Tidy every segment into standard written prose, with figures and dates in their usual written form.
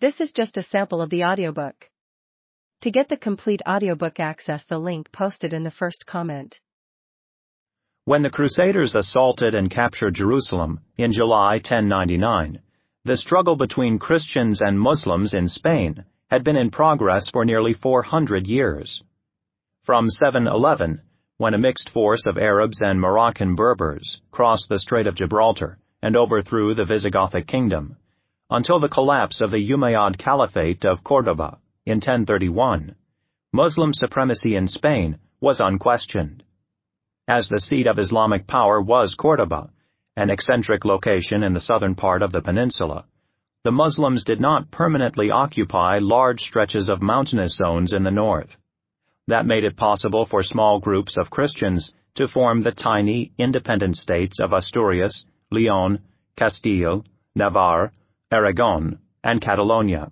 This is just a sample of the audiobook. To get the complete audiobook, access the link posted in the first comment. When the Crusaders assaulted and captured Jerusalem in July 1099, the struggle between Christians and Muslims in Spain had been in progress for nearly 400 years. From 711, when a mixed force of Arabs and Moroccan Berbers crossed the Strait of Gibraltar and overthrew the Visigothic kingdom, until the collapse of the Umayyad Caliphate of Córdoba in 1031, Muslim supremacy in Spain was unquestioned. As the seat of Islamic power was Córdoba, an eccentric location in the southern part of the peninsula, the Muslims did not permanently occupy large stretches of mountainous zones in the north. That made it possible for small groups of Christians to form the tiny, independent states of Asturias, Leon, Castile, Navarre, Aragon, and Catalonia.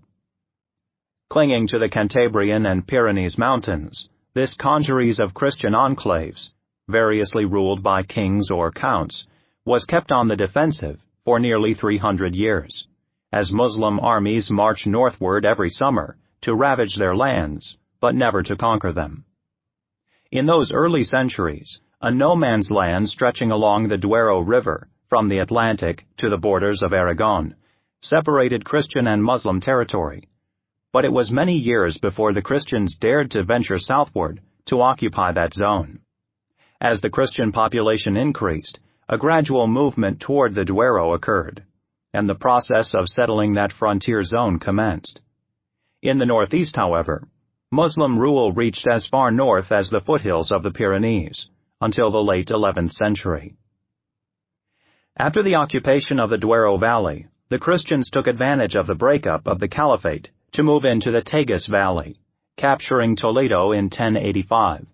Clinging to the Cantabrian and Pyrenees mountains, this congeries of Christian enclaves, variously ruled by kings or counts, was kept on the defensive for nearly 300 years, as Muslim armies marched northward every summer to ravage their lands, but never to conquer them. In those early centuries, a no-man's land stretching along the Duero River from the Atlantic to the borders of Aragon separated Christian and Muslim territory, but it was many years before the Christians dared to venture southward to occupy that zone. As the Christian population increased, a gradual movement toward the Duero occurred, and the process of settling that frontier zone commenced. In the northeast, however, Muslim rule reached as far north as the foothills of the Pyrenees, until the late 11th century. After the occupation of the Duero Valley, the Christians took advantage of the breakup of the Caliphate to move into the Tagus Valley, capturing Toledo in 1085.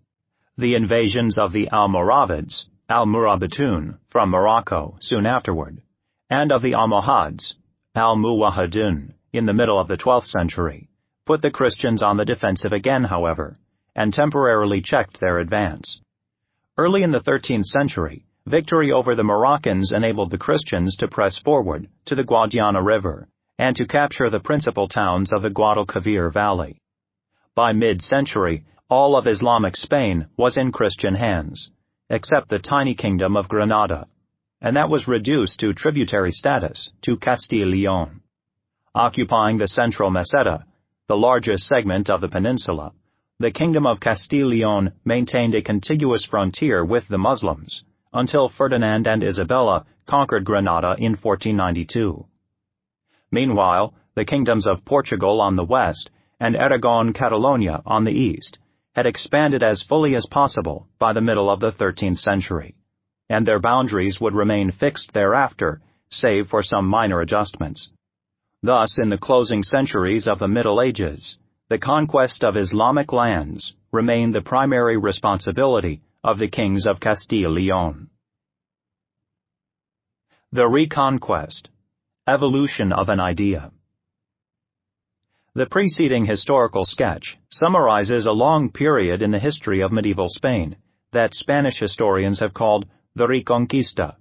The invasions of the Almoravids, Al-Murabitun, from Morocco soon afterward, and of the Almohads, Al-Muwahidun, in the middle of the 12th century, put the Christians on the defensive again, however, and temporarily checked their advance. Early in the 13th century, victory over the Moroccans enabled the Christians to press forward to the Guadiana River and to capture the principal towns of the Guadalquivir Valley. By mid-century, all of Islamic Spain was in Christian hands, except the tiny kingdom of Granada, and that was reduced to tributary status to Castile-Leon. Occupying the central Meseta, the largest segment of the peninsula, the kingdom of Castile-Leon maintained a contiguous frontier with the Muslims until Ferdinand and Isabella conquered Granada in 1492. Meanwhile, the kingdoms of Portugal on the west and Aragon-Catalonia on the east had expanded as fully as possible by the middle of the 13th century, and their boundaries would remain fixed thereafter, save for some minor adjustments. Thus, in the closing centuries of the Middle Ages, the conquest of Islamic lands remained the primary responsibility of the kings of Castile-Leon. The Reconquest. Evolution of an idea. The preceding historical sketch summarizes a long period in the history of medieval Spain that Spanish historians have called the Reconquista.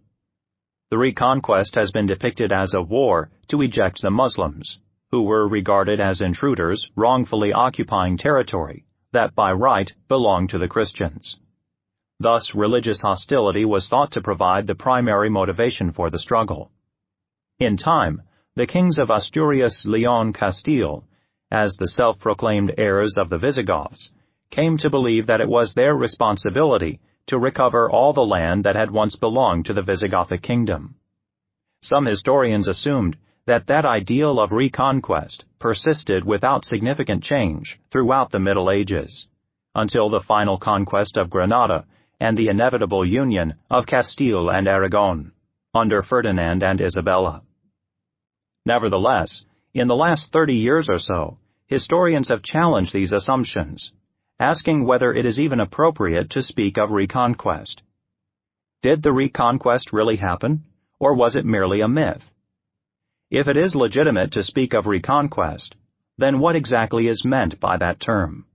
The Reconquest has been depicted as a war to eject the Muslims, who were regarded as intruders wrongfully occupying territory that by right belonged to the Christians. Thus, religious hostility was thought to provide the primary motivation for the struggle. In time, the kings of Asturias, Leon, Castile, as the self-proclaimed heirs of the Visigoths, came to believe that it was their responsibility to recover all the land that had once belonged to the Visigothic kingdom. Some historians assumed that that ideal of reconquest persisted without significant change throughout the Middle Ages, until the final conquest of Granada and the inevitable union of Castile and Aragon, under Ferdinand and Isabella. Nevertheless, in the last 30 years or so, historians have challenged these assumptions, asking whether it is even appropriate to speak of reconquest. Did the reconquest really happen, or was it merely a myth? If it is legitimate to speak of reconquest, then what exactly is meant by that term?